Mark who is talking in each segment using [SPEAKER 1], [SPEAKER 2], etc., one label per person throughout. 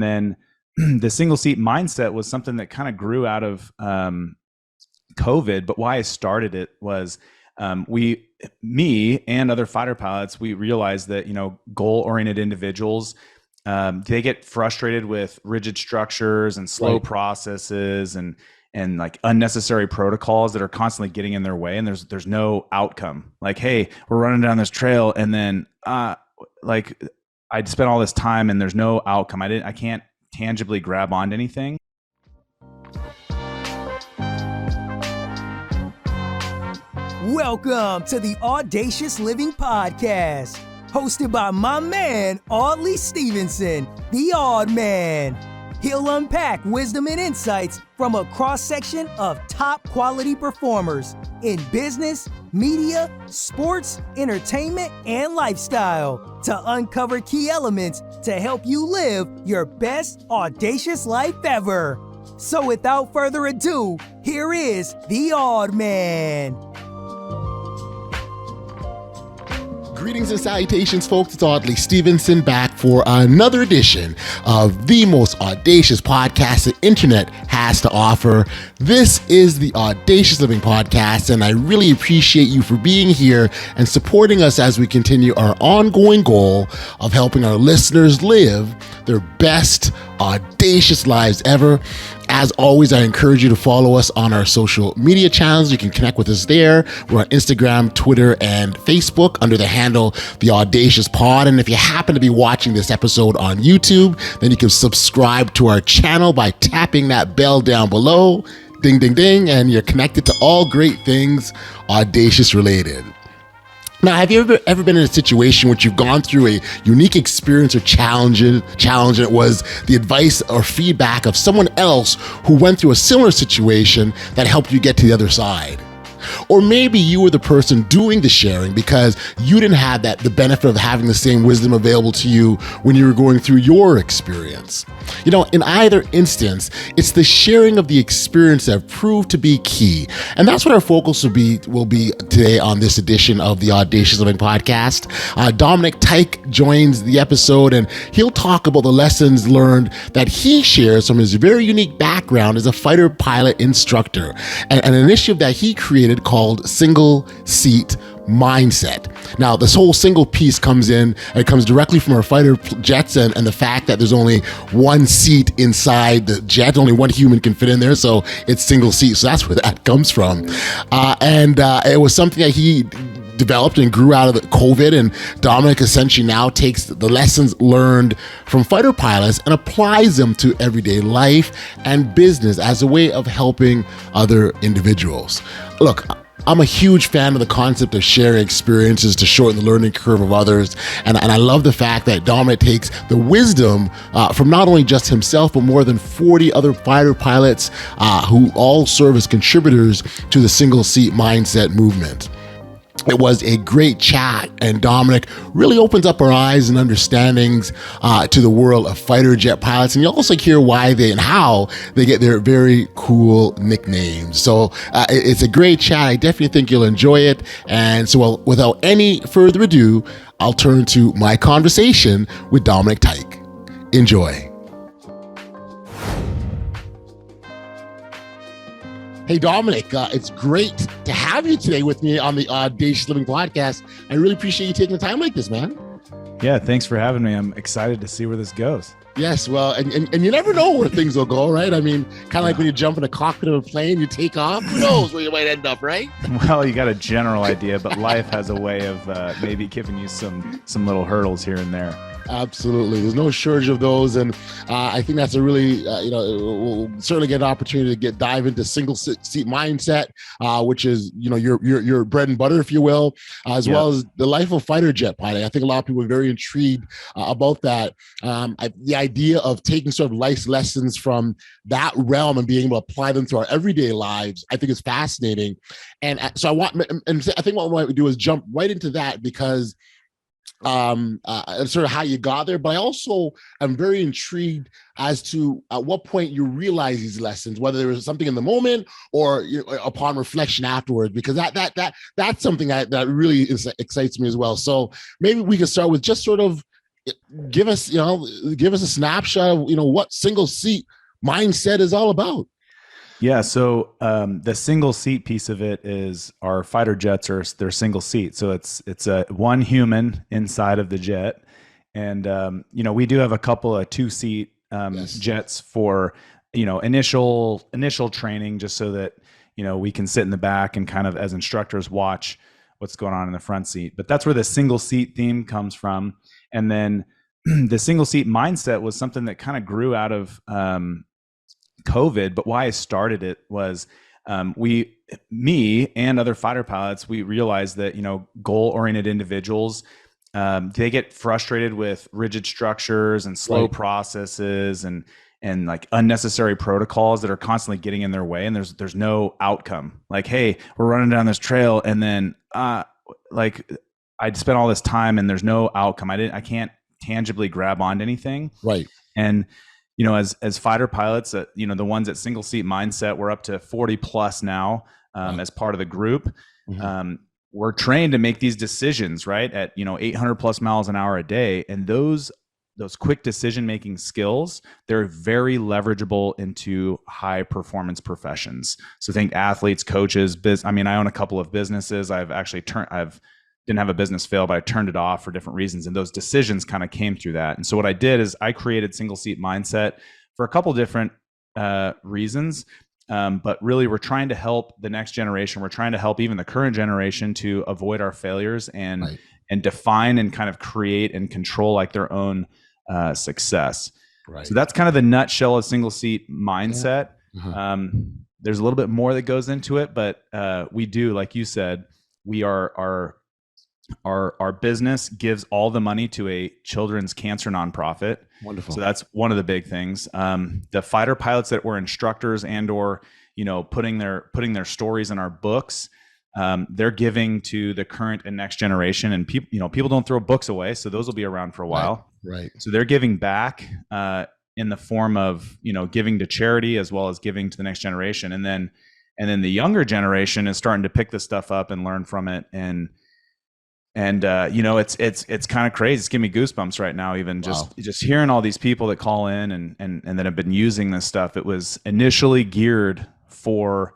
[SPEAKER 1] then the single seat mindset was something that kind of grew out of COVID. But why I started it was me and other fighter pilots, we realized that, goal-oriented individuals, they get frustrated with rigid structures and slow processes and like unnecessary protocols that are constantly getting in their way. And there's no outcome. Like, hey, we're running down this trail, and then like I'd spent all this time and there's no outcome. I can't tangibly grab onto anything.
[SPEAKER 2] Welcome to the Audacious Living Podcast, hosted by my man, Audley Stevenson, the Odd Man. He'll unpack wisdom and insights from a cross-section of top quality performers in business, media, sports, entertainment, and lifestyle to uncover key elements to help you live your best audacious life ever. So without further ado, here is the Odd Man.
[SPEAKER 3] Greetings and salutations, folks. It's Audley Stevenson back for another edition of the most audacious podcast the internet has to offer. This is the Audacious Living Podcast, and I really appreciate you for being here and supporting us as we continue our ongoing goal of helping our listeners live their best audacious lives ever. As always, I encourage you to follow us on our social media channels. You can connect with us there. We're on Instagram, Twitter, and Facebook under the handle The Audacious Pod. And if you happen to be watching this episode on YouTube, then you can subscribe to our channel by tapping that bell down below. Ding, ding, ding. And you're connected to all great things Audacious related. Now, have you ever been in a situation which you've gone through a unique experience or challenge, and it was the advice or feedback of someone else who went through a similar situation that helped you get to the other side? Or maybe you were the person doing the sharing because you didn't have the benefit of having the same wisdom available to you when you were going through your experience. In either instance, it's the sharing of the experience that proved to be key. And that's what our focus will be today on this edition of the Audacious Living Podcast. Dominic Teich joins the episode, and he'll talk about the lessons learned that he shares from his very unique background as a fighter pilot instructor, and an initiative that he created called Single Seat Mindset. Now, this whole single piece comes directly from our fighter jets and the fact that there's only one seat inside the jet, only one human can fit in there, so it's single seat. So that's where that comes from. It was something that he developed and grew out of the COVID, and Dominic essentially now takes the lessons learned from fighter pilots and applies them to everyday life and business as a way of helping other individuals. Look, I'm a huge fan of the concept of sharing experiences to shorten the learning curve of others. And I love the fact that Dominic takes the wisdom from not only just himself, but more than 40 other fighter pilots who all serve as contributors to the single seat mindset movement. It was a great chat, and Dominic really opens up our eyes and understandings to the world of fighter jet pilots. And you'll also hear why and how they get their very cool nicknames. So it's a great chat. I definitely think you'll enjoy it. And so without any further ado, I'll turn to my conversation with Dominic Teich. Enjoy. Hey, Dominic, it's great to have you today with me on the Audacious Living Podcast. I really appreciate you taking the time like this, man.
[SPEAKER 1] Yeah, thanks for having me. I'm excited to see where this goes.
[SPEAKER 3] Yes, well, and you never know where things will go, right? I mean, kind of like when you jump in a cockpit of a plane, you take off, who knows where you might end up, right?
[SPEAKER 1] Well, you got a general idea, but life has a way of maybe giving you some little hurdles here and there.
[SPEAKER 3] Absolutely. There's no shortage of those. And I think that's a really, we'll certainly get an opportunity to dive into single seat mindset, which is, your bread and butter, if you will, as well as the life of fighter jet pilot. I think a lot of people are very intrigued about that. The idea of taking sort of life lessons from that realm and being able to apply them to our everyday lives, I think is fascinating. And so I think what we might do is jump right into that because sort of how you got there, but I also am very intrigued as to at what point you realize these lessons, whether there was something in the moment or upon reflection afterwards, because that's something that really excites me as well. So maybe we can start with just sort of Give us, give us a snapshot of, what single seat mindset is all about.
[SPEAKER 1] Yeah. So the single seat piece of it is our fighter jets they're single seat. So it's a one human inside of the jet. And, we do have a couple of 2-seat jets for, initial training, just so that, we can sit in the back and kind of as instructors watch what's going on in the front seat. But that's where the single seat theme comes from. And then the single seat mindset was something that kind of grew out of COVID. But why I started it was me and other fighter pilots, we realized that, goal-oriented individuals, they get frustrated with rigid structures and slow processes and like unnecessary protocols that are constantly getting in their way. And there's no outcome. Like, hey, we're running down this trail, and then like I'd spent all this time and there's no outcome. I can't tangibly grab onto anything.
[SPEAKER 3] Right.
[SPEAKER 1] And as fighter pilots, the ones at single seat mindset, we're up to 40 plus now as part of the group. Mm-hmm. We're trained to make these decisions, right, at 800 plus miles an hour a day, and those quick decision making skills, they're very leverageable into high performance professions. So think athletes, coaches, I own a couple of businesses. I've didn't have a business fail, but I turned it off for different reasons, and those decisions kind of came through that. And so what I did is I created single seat mindset for a couple different reasons. But really, we're trying to help the next generation. We're trying to help even the current generation to avoid our failures and define and kind of create and control like their own success. Right. So that's kind of the nutshell of single seat mindset. Yeah. Uh-huh. There's a little bit more that goes into it, but we do, like you said, we are our business gives all the money to a children's cancer nonprofit. Wonderful. So that's one of the big things. The fighter pilots that were instructors and or putting their stories in our books, they're giving to the current and next generation. And people don't throw books away, so those will be around for a while.
[SPEAKER 3] Right.
[SPEAKER 1] So they're giving back in the form of giving to charity as well as giving to the next generation. And then the younger generation is starting to pick this stuff up and learn from it. And it's kind of crazy. It's giving me goosebumps right now, even just hearing all these people that call in and that have been using this stuff. It was initially geared for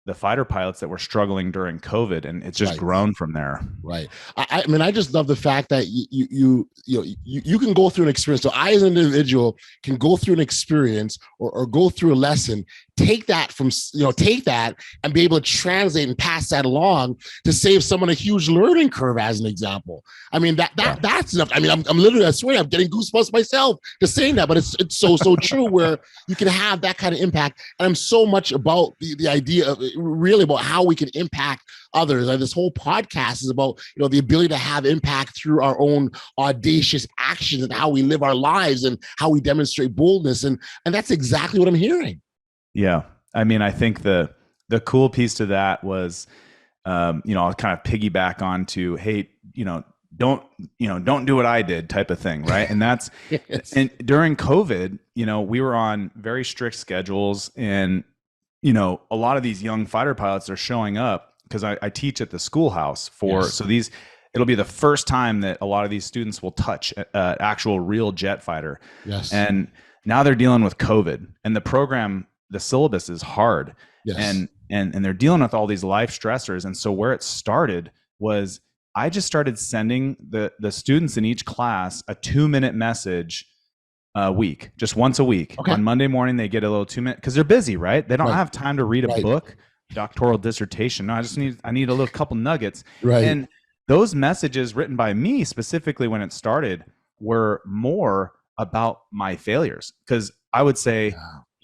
[SPEAKER 1] the fighter pilots that were struggling during COVID, and it's just grown from there.
[SPEAKER 3] Right. I just love the fact that you can go through an experience. So I, as an individual, can go through an experience or go through a lesson, take that and be able to translate and pass that along to save someone a huge learning curve, as an example. That's enough. I'm literally, I swear, I'm getting goosebumps myself just saying that, but it's so true, where you can have that kind of impact. And I'm so much about the idea of really about how we can impact others. This whole podcast is about, the ability to have impact through our own audacious actions and how we live our lives and how we demonstrate boldness. And that's exactly what I'm hearing.
[SPEAKER 1] Yeah. I think the cool piece to that was, I'll kind of piggyback on to, hey, don't do what I did type of thing. Right. And that's, and during COVID, we were on very strict schedules, and, a lot of these young fighter pilots are showing up because I teach at the schoolhouse it'll be the first time that a lot of these students will touch actual real jet fighter. Yes. And now they're dealing with COVID, and the syllabus is hard. Yes. And they're dealing with all these life stressors. And so where it started was I just started sending the students in each class a 2-minute message a week, just once a week. Okay. On Monday morning, they get a little 2-minute, because they're busy, right? They don't have time to read a book, doctoral dissertation. No, I need a little couple nuggets. Right. And those messages written by me specifically when it started were more about my failures. Because I would say,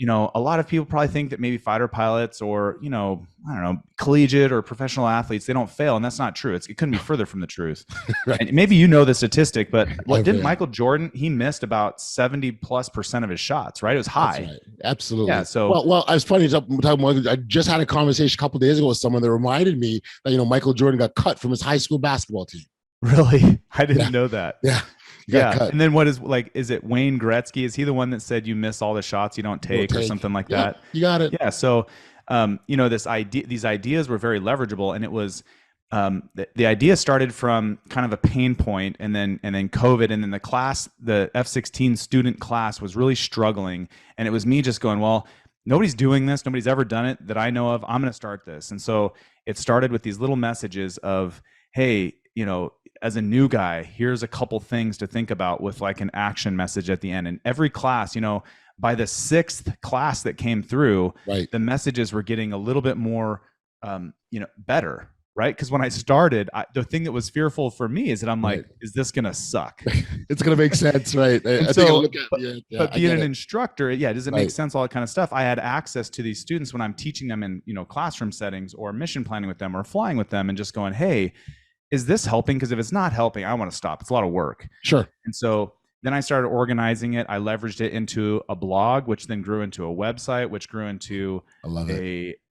[SPEAKER 1] a lot of people probably think that maybe fighter pilots or, I don't know, collegiate or professional athletes, they don't fail. And that's not true. It couldn't be further from the truth. Right. And maybe the statistic, but didn't Michael Jordan, he missed about 70+% of his shots, right? It was high. That's right.
[SPEAKER 3] Absolutely.
[SPEAKER 1] Yeah. So,
[SPEAKER 3] well, I was funny. I just had a conversation a couple of days ago with someone that reminded me that, Michael Jordan got cut from his high school basketball team.
[SPEAKER 1] Really? I didn't know that.
[SPEAKER 3] Yeah.
[SPEAKER 1] And then is it Wayne Gretzky? Is he the one that said you miss all the shots you don't take or something like that?
[SPEAKER 3] You got it.
[SPEAKER 1] Yeah. So, these ideas were very leverageable, and it was the idea started from kind of a pain point, and then COVID, and then the F-16 student class was really struggling, and it was me just going, well, nobody's doing this, nobody's ever done it that I know of. I'm going to start this. And so it started with these little messages of, hey, as a new guy, here's a couple things to think about, with like an action message at the end. And every class, by the 6th class that came through, the messages were getting a little bit more, better. Right. Because when I started, the thing that was fearful for me is that I'm like, is this going to suck?
[SPEAKER 3] It's going to make sense. Right.
[SPEAKER 1] But being an instructor, does it make sense? All that kind of stuff. I had access to these students when I'm teaching them in, classroom settings or mission planning with them or flying with them, and just going, hey, is this helping? Because if it's not helping, I want to stop. It's a lot of work.
[SPEAKER 3] Sure.
[SPEAKER 1] And so then I started organizing it. I leveraged it into a blog, which then grew into a website, which grew into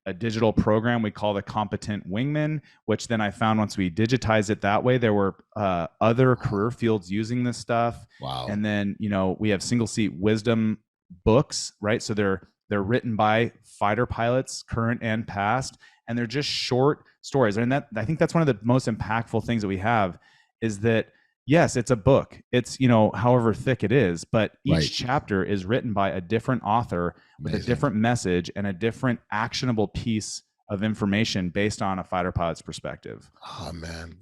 [SPEAKER 1] a digital program we call the Competent Wingman, which then I found once we digitized it that way, there were other career fields using this stuff.
[SPEAKER 3] Wow.
[SPEAKER 1] And then, we have single seat wisdom books, right? So they're written by fighter pilots, current and past, and they're just short stories. And I think that's one of the most impactful things that we have, is that yes, it's a book. It's, however thick it is, but each chapter is written by a different author with a different message and a different actionable piece of information based on a fighter pilot's perspective.
[SPEAKER 3] Oh man.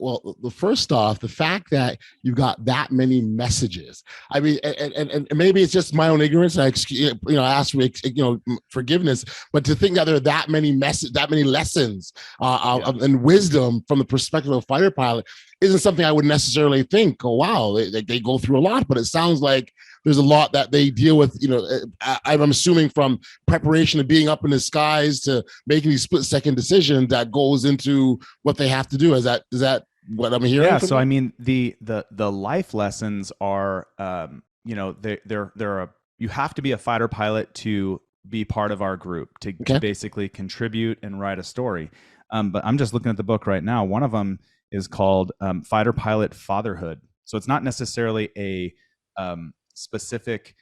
[SPEAKER 3] Well, first off, the fact that you've got that many messages, I mean, and maybe it's just my own ignorance. I ask for, forgiveness, but to think that there are that many lessons and wisdom from the perspective of a fighter pilot isn't something I would necessarily think, oh, wow, they go through a lot, but it sounds like there's a lot that they deal with, I'm assuming from preparation to being up in the skies to making these split-second decisions that goes into what they have to do. Is that what I'm hearing?
[SPEAKER 1] Yeah. So, I mean, the life lessons are, you have to be a fighter pilot to be part of our group, to basically contribute and write a story. But I'm just looking at the book right now. One of them is called Fighter Pilot Fatherhood. So it's not necessarily a specific,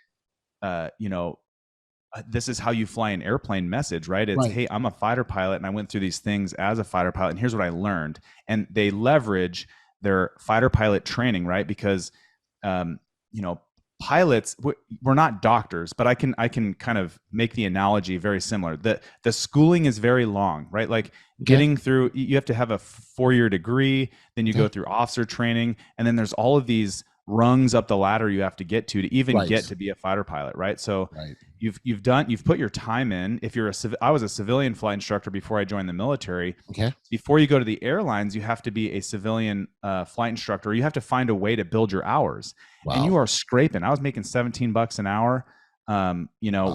[SPEAKER 1] this is how you fly an airplane message, right? It's, hey, I'm a fighter pilot and I went through these things as a fighter pilot and here's what I learned. And they leverage their fighter pilot training, right? Because, pilots, we're not doctors, but I can kind of make the analogy very similar. The schooling is very long, right? Like getting through, you have to have a 4-year degree, then you go through officer training, and then there's all of these rungs up the ladder you have to get to even get to be a fighter pilot, right? So you've put your time in. If you're I was a civilian flight instructor before I joined the military. Okay. Before you go to the airlines, you have to be a civilian flight instructor. You have to find a way to build your hours. Wow. And you are scraping. I was making $17 an hour,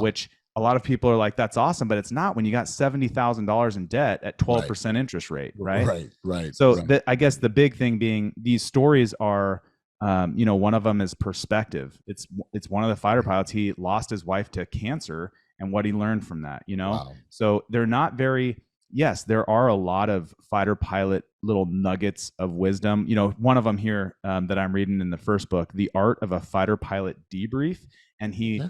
[SPEAKER 1] which a lot of people are like, that's awesome, but it's not when you got $70,000 in debt at 12% interest rate, right? Right. So I guess the big thing being these stories are, one of them is perspective. It's one of the fighter pilots. He lost his wife to cancer and what he learned from that, Wow. So they're not yes, there are a lot of fighter pilot little nuggets of wisdom. One of them here that I'm reading in the first book, The Art of a Fighter Pilot Debrief. And he,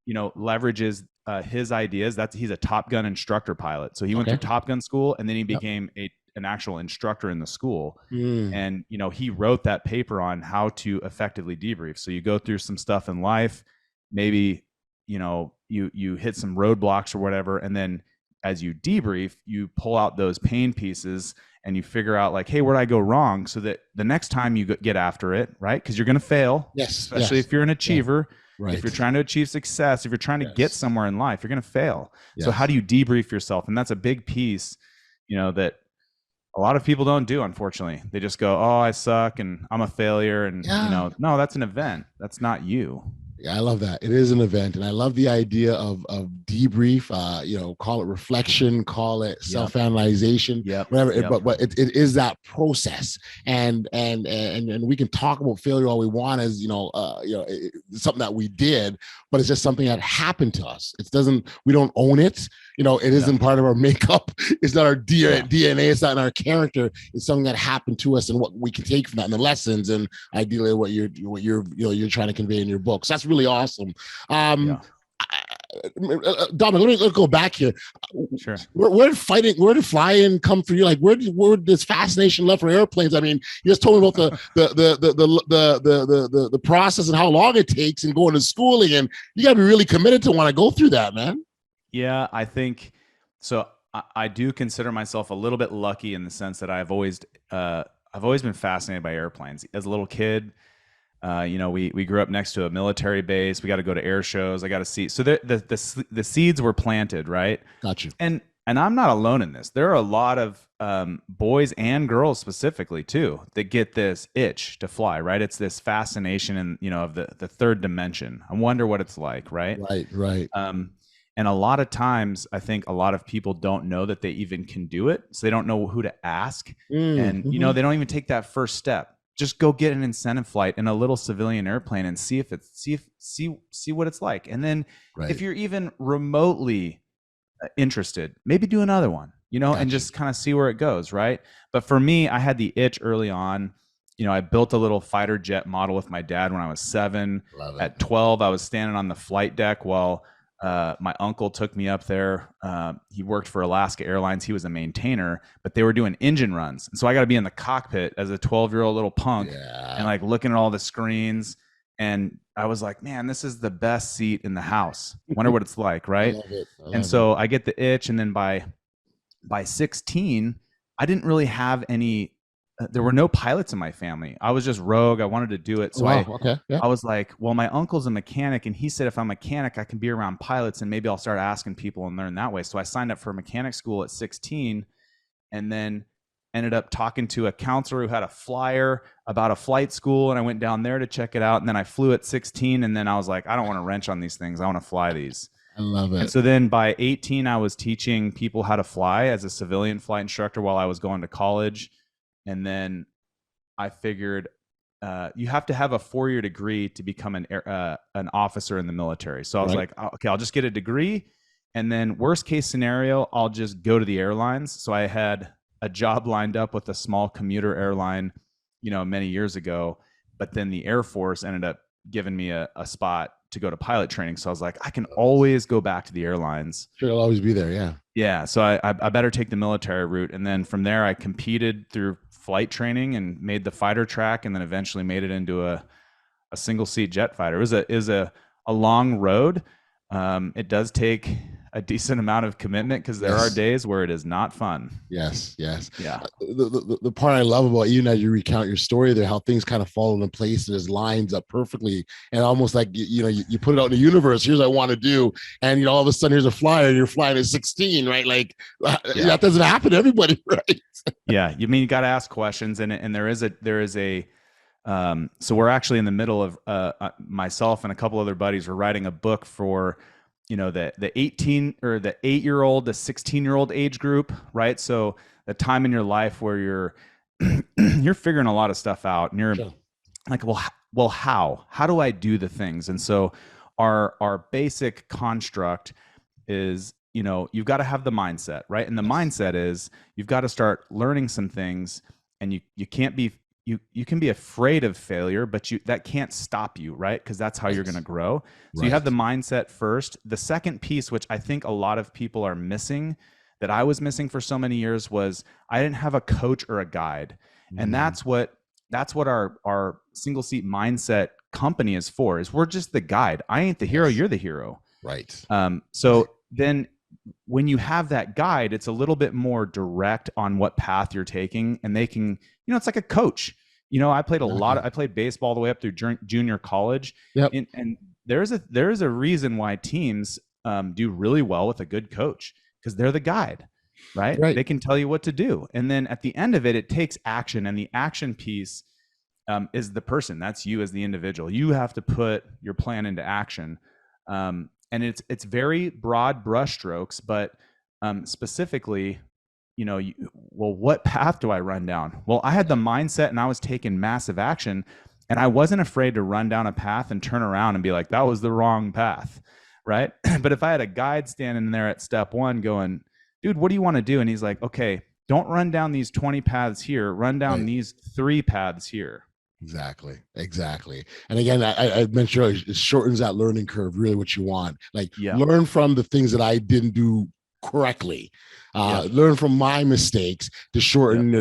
[SPEAKER 1] leverages his ideas. He's a Top Gun instructor pilot. So he went through Top Gun school and then he became an actual instructor in the school. And, he wrote that paper on how to effectively debrief. So you go through some stuff in life, maybe, you hit some roadblocks or whatever. And then as you debrief, you pull out those pain pieces and you figure out like, hey, where'd I go wrong? So that the next time you get after it, right? Because you're going to fail, especially if you're an achiever. Yeah. Right. If you're trying to achieve success, if you're trying to get somewhere in life, you're going to fail. So how do you debrief yourself? And that's a big piece, that a lot of people don't do, unfortunately. They just go, oh, I suck and I'm a failure. And, no, that's an event. That's not you.
[SPEAKER 3] Yeah, I love that. It is an event. And I love the idea of debrief, call it reflection, call it self-analyzation, whatever. But it is that process. And we can talk about failure all we want as, something that we did, but it's just something that happened to us. We don't own it. It isn't part of our makeup. It's not our DNA. It's not in our character. It's something that happened to us and what we can take from that and the lessons and ideally what you're trying to convey in your book. So that's really awesome. Dominic, let's go back here.
[SPEAKER 1] Sure.
[SPEAKER 3] Where did flying come for you? Like, where did this fascination left for airplanes? I mean, you just told me about the process and how long it takes and going to schooling, and you got to be really committed to want to go through that, man.
[SPEAKER 1] Yeah, I think so. I do consider myself a little bit lucky in the sense that I've always been fascinated by airplanes. As a little kid, we grew up next to a military base. We got to go to air shows. I got to see. So the seeds were planted, right?
[SPEAKER 3] Got you.
[SPEAKER 1] And I'm not alone in this. There are a lot of boys and girls specifically too that get this itch to fly, right? It's this fascination and of the third dimension. I wonder what it's like, right?
[SPEAKER 3] Right.
[SPEAKER 1] And a lot of times, I think a lot of people don't know that they even can do it. So they don't know who to ask. And, they don't even take that first step. Just go get an incentive flight in a little civilian airplane and see what it's like. And then if you're even remotely interested, maybe do another one, and just kind of see where it goes. Right. But for me, I had the itch early on. I built a little fighter jet model with my dad when I was 7. At 12, I was standing on the flight deck while my uncle took me up there. He worked for Alaska Airlines. He was a maintainer, but they were doing engine runs. And so I got to be in the cockpit as a 12-year-old little punk and like looking at all the screens. And I was like, man, this is the best seat in the house. Wonder what it's like. Right. So I get the itch. And then by 16, I didn't really have any, there were no pilots in my family. I was just rogue. I wanted to do it. So I was like, well, my uncle's a mechanic. And he said, if I'm a mechanic, I can be around pilots and maybe I'll start asking people and learn that way. So I signed up for mechanic school at 16 and then ended up talking to a counselor who had a flyer about a flight school. And I went down there to check it out. And then I flew at 16. And then I was like, I don't want to wrench on these things. I want to fly these.
[SPEAKER 3] I love it.
[SPEAKER 1] And so then by 18, I was teaching people how to fly as a civilian flight instructor while I was going to college. And then I figured you have to have a 4-year degree to become an officer in the military. So I was like, okay, I'll just get a degree. And then worst case scenario, I'll just go to the airlines. So I had a job lined up with a small commuter airline, many years ago. But then the Air Force ended up giving me a spot to go to pilot training. So I was like, I can always go back to the airlines.
[SPEAKER 3] Sure, it'll always be there. Yeah.
[SPEAKER 1] Yeah. So I better take the military route. And then from there, I competed through flight training and made the fighter track, and then eventually made it into a single seat jet fighter. It was a long road. It does take a decent amount of commitment because there are days where it is not fun.
[SPEAKER 3] Yes. Yeah.
[SPEAKER 1] The
[SPEAKER 3] part I love about even as you recount your story there, how things kind of fall into place and it lines up perfectly, and almost like you put it out in the universe. Here's what I want to do, and all of a sudden here's a flyer, and you're flying at 16, right? Like that doesn't happen to everybody, right?
[SPEAKER 1] Yeah, you got to ask questions, and there is a. So we're actually in the middle of myself and a couple other buddies. We're writing a book for the 18 or the 8-year-old to 16-year-old age group, right? So the time in your life where you're you're figuring a lot of stuff out, and you're like, well, how do I do the things? And so our basic construct is, you've got to have the mindset, right? And the mindset is you've got to start learning some things, and you can't be. You can be afraid of failure, but that can't stop you, right? Because that's how you're going to grow. So you have the mindset first. The second piece, which I think a lot of people are missing, that I was missing for so many years, was I didn't have a coach or a guide. And that's what our single seat mindset company is for, is we're just the guide. I ain't the hero, you're the hero.
[SPEAKER 3] Right.
[SPEAKER 1] So then when you have that guide, it's a little bit more direct on what path you're taking, and they can, it's like a coach. I played I played baseball all the way up through junior college.
[SPEAKER 3] Yep.
[SPEAKER 1] And there is a reason why teams do really well with a good coach, because they're the guide, right? They can tell you what to do. And then at the end of it takes action. And the action piece is the person. That's you as the individual. You have to put your plan into action. And it's very broad brushstrokes, but specifically, what path do I run down? Well, I had the mindset, and I was taking massive action, and I wasn't afraid to run down a path and turn around and be like, that was the wrong path, right? But if I had a guide standing there at step 1 going, dude, what do you want to do? And he's like, okay, don't run down these 20 paths here, run down these 3 paths here.
[SPEAKER 3] Exactly. And again, I mentioned earlier, it shortens that learning curve, really what you want. Like
[SPEAKER 1] Yeah.
[SPEAKER 3] learn from the things that I didn't do correctly. Learn from my mistakes to shorten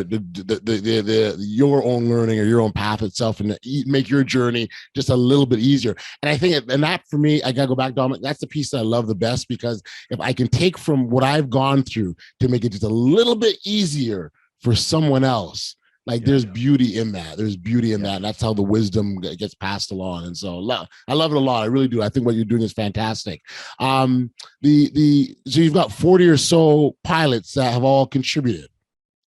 [SPEAKER 3] your own learning or your own path itself, and make your journey just a little bit easier. And I think, and that for me, I gotta go back, Dominic. That's the piece that I love the best, because if I can take from what I've gone through to make it just a little bit easier for someone else, like there's beauty in that. There's beauty in that. And that's how the wisdom gets passed along. And so I love it a lot. I really do. I think what you're doing is fantastic. So you've got 40 or so pilots that have all contributed.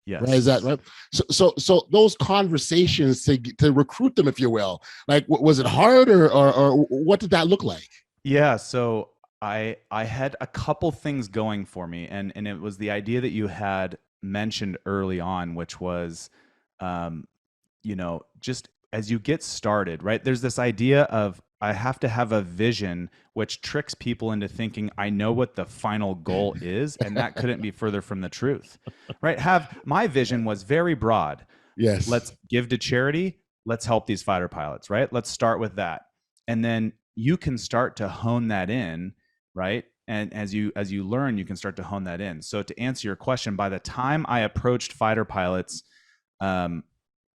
[SPEAKER 1] Yes.
[SPEAKER 3] Right? Is that right? So those conversations to recruit them, if you will, like, was it hard, or what did that look like?
[SPEAKER 1] Yeah. So I had a couple things going for me, and it was the idea that you had mentioned early on, which was, just as you get started, right? There's this idea of, I have to have a vision, which tricks people into thinking I know what the final goal is, and that couldn't be further from the truth, right? My vision was very broad.
[SPEAKER 3] Yes.
[SPEAKER 1] Let's give to charity. Let's help these fighter pilots, right? Let's start with that. And then you can start to hone that in, right? And as you learn, you can start to hone that in. So to answer your question, by the time I approached fighter pilots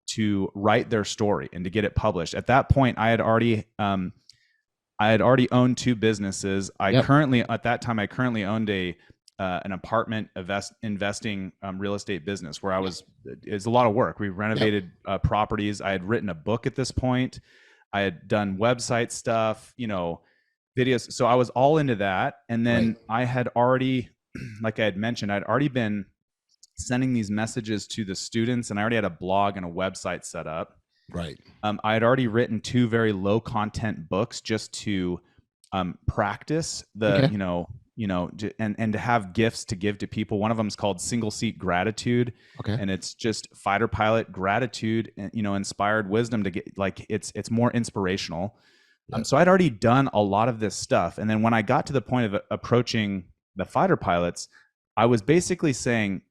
[SPEAKER 1] to write their story and to get it published, at that point, I had already owned two businesses. At that time, I currently owned an apartment investing real estate business where it's a lot of work. We renovated properties. I had written a book at this point. I had done website stuff, videos. So I was all into that. And then I had already, like I had mentioned, I'd already been sending these messages to the students, and I already had a blog and a website set up.
[SPEAKER 3] Right.
[SPEAKER 1] I had already written two very low content books just to practice the, and to have gifts to give to people. One of them is called Single Seat Gratitude.
[SPEAKER 3] Okay.
[SPEAKER 1] And it's just fighter pilot gratitude, inspired wisdom to get, like, it's more inspirational. So I'd already done a lot of this stuff. And then when I got to the point of approaching the fighter pilots, I was basically saying,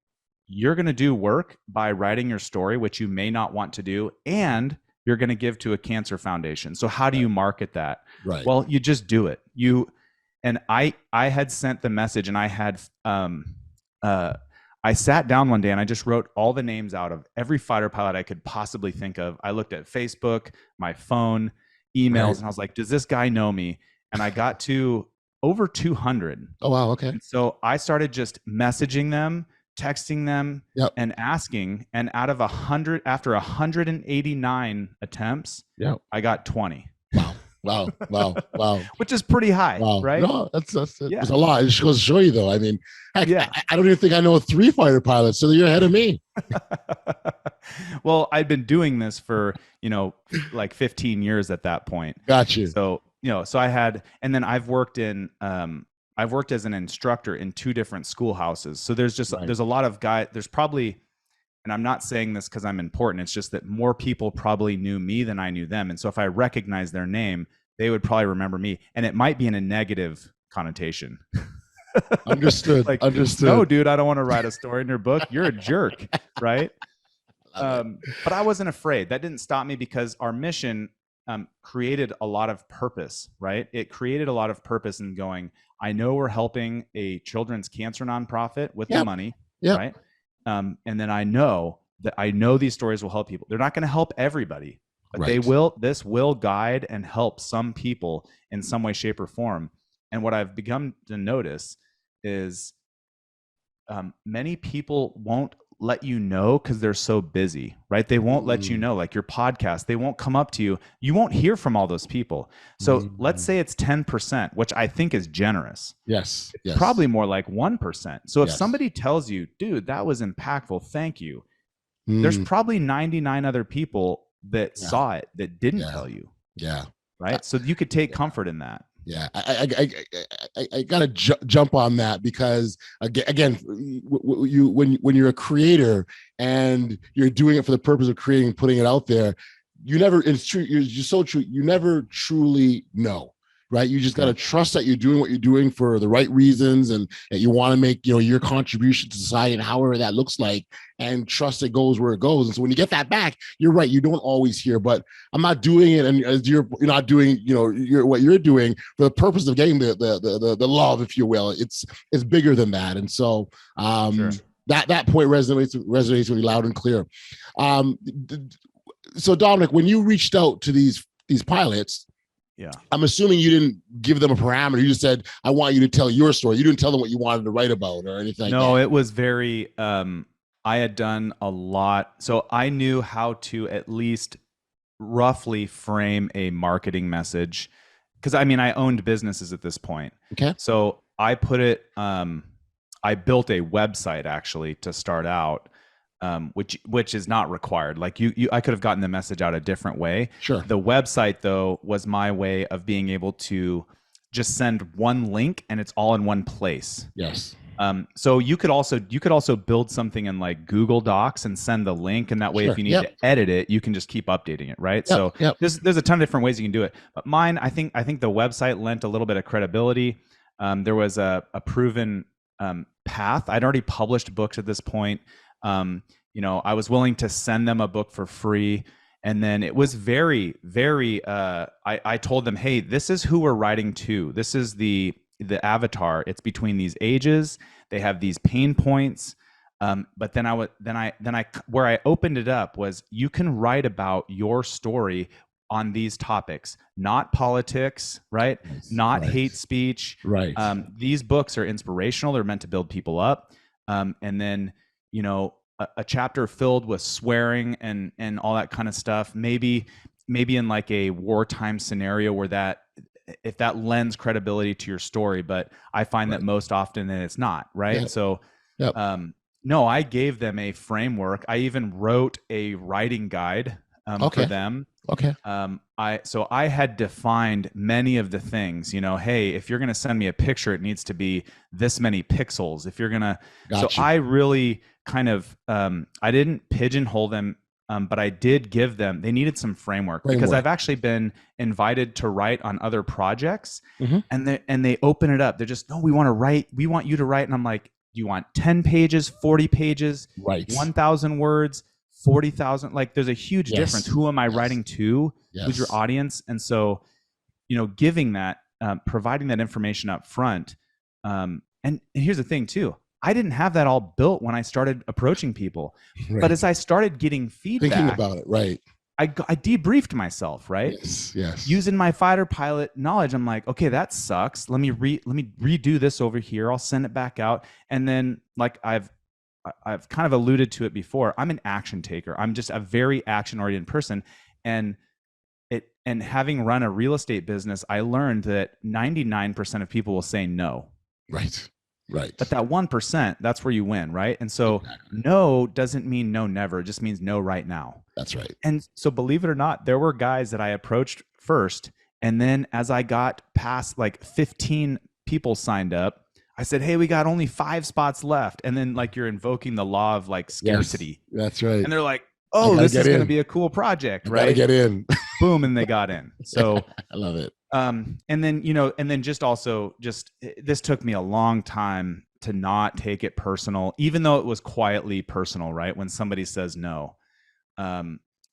[SPEAKER 1] you're going to do work by writing your story, which you may not want to do, and you're going to give to a cancer foundation. So how do you market that?
[SPEAKER 3] Right.
[SPEAKER 1] Well, you just do it. I had sent the message, and I had, I sat down one day and I just wrote all the names out of every fighter pilot I could possibly think of. I looked at Facebook, my phone, emails, and I was like, does this guy know me? And I got to over 200.
[SPEAKER 3] Oh, wow. Okay.
[SPEAKER 1] And so I started just messaging them, texting them, and asking, and out of 100, after 189 attempts, I got 20.
[SPEAKER 3] Wow.
[SPEAKER 1] Which is pretty high, right?
[SPEAKER 3] No, that's it's a lot. It just goes to show you, though. I mean, heck, I don't even think I know 3 fighter pilots, so you're ahead of me.
[SPEAKER 1] Well, I'd been doing this for, like 15 years at that point.
[SPEAKER 3] Got you.
[SPEAKER 1] So, so I had, and then I've worked as an instructor in 2 different schoolhouses. So there's a lot of there's probably, and I'm not saying this because I'm important, it's just that more people probably knew me than I knew them. And so if I recognize their name, they would probably remember me. And it might be in a negative connotation.
[SPEAKER 3] Understood.
[SPEAKER 1] Like,
[SPEAKER 3] Understood.
[SPEAKER 1] No, dude, I don't want to write a story in your book. You're a jerk, right? But I wasn't afraid. That didn't stop me, because our mission created a lot of purpose, right? It created a lot of purpose in going, I know we're helping a children's cancer nonprofit with the money, right? And then I know these stories will help people. They're not going to help everybody, but this will guide and help some people in some way, shape, or form. And what I've begun to notice is many people won't let you know because they're so busy, right? They won't let you know, like your podcast, they won't come up to you. You won't hear from all those people. So let's say it's 10%, which I think is generous.
[SPEAKER 3] Yes.
[SPEAKER 1] Probably more like 1%. So if somebody tells you, dude, that was impactful, thank you. There's probably 99 other people that saw it that didn't tell you.
[SPEAKER 3] Yeah.
[SPEAKER 1] Right. So you could take comfort in that.
[SPEAKER 3] Yeah, I gotta jump on that, because again, when you're a creator and you're doing it for the purpose of creating and putting it out there, it's true. You're so true. You never truly know. right? You just got to trust that you're doing what you're doing for the right reasons, and that you want to make, your contribution to society, and however that looks like, and trust it goes where it goes. And so when you get that back, you're right. You don't always hear, but I'm not doing it. And as you're not doing, what you're doing for the purpose of getting the love, if you will. It's bigger than that. And so that point resonates really loud and clear. So Dominic, when you reached out to these pilots, I'm assuming you didn't give them a parameter. You just said, I want you to tell your story. You didn't tell them what you wanted to write about or anything like that.
[SPEAKER 1] No, it was very, I had done a lot. So I knew how to at least roughly frame a marketing message. Because I owned businesses at this point. Okay. So I put it, I built a website actually to start out. Which is not required. Like I could have gotten the message out a different way.
[SPEAKER 3] Sure.
[SPEAKER 1] The website though was my way of being able to just send one link and it's all in one place.
[SPEAKER 3] Yes.
[SPEAKER 1] So you could also build something in like Google Docs and send the link, and that way if you need to edit it, you can just keep updating it, right? So there's a ton of different ways you can do it. But mine, I think the website lent a little bit of credibility. There was a proven path. I'd already published books at this point. I was willing to send them a book for free. And then it was very, very, I told them, hey, this is who we're writing to. This is the avatar. It's between these ages. They have these pain points. But then where I opened it up was, you can write about your story on these topics, not politics, right? Not hate speech.
[SPEAKER 3] Right.
[SPEAKER 1] These books are inspirational. They're meant to build people up. And then, a chapter filled with swearing and all that kind of stuff. Maybe in like a wartime scenario where if that lends credibility to your story, but I find that most often that it's not, right? So, no, I gave them a framework. I even wrote a writing guide for them.
[SPEAKER 3] Okay.
[SPEAKER 1] I had defined many of the things, hey, if you're going to send me a picture, it needs to be this many pixels. If you're going to, so I really kind of, I didn't pigeonhole them, but I did give them, they needed some framework because I've actually been invited to write on other projects, and they open it up. They're just, no, we want you to write. And I'm like, do you want 10 pages, 40 pages, 1,000 words? 40,000, like there's a huge difference. Who am I writing to? Who's your audience? And so, giving that, providing that information up front. And here's the thing too, I didn't have that all built when I started approaching people, but as I started getting feedback,
[SPEAKER 3] thinking about it,
[SPEAKER 1] I debriefed myself, right?
[SPEAKER 3] Yes.
[SPEAKER 1] Using my fighter pilot knowledge, I'm like, okay, that sucks. Let me redo this over here. I'll send it back out. And then like I've kind of alluded to it before. I'm an action taker. I'm just a very action-oriented person. And having run a real estate business, I learned that 99% of people will say no.
[SPEAKER 3] Right.
[SPEAKER 1] But that 1%, that's where you win, right? And so no doesn't mean no never. It just means no right now.
[SPEAKER 3] That's right.
[SPEAKER 1] And so believe it or not, there were guys that I approached first. And then as I got past like 15 people signed up, I said, hey, we got only 5 spots left. And then like you're invoking the law of like scarcity.
[SPEAKER 3] That's right.
[SPEAKER 1] And they're like, oh, this is going to be a cool project, right?
[SPEAKER 3] Gotta get in.
[SPEAKER 1] Boom. And they got in. So
[SPEAKER 3] I love it.
[SPEAKER 1] And then this took me a long time to not take it personal, even though it was quietly personal, right? When somebody says no,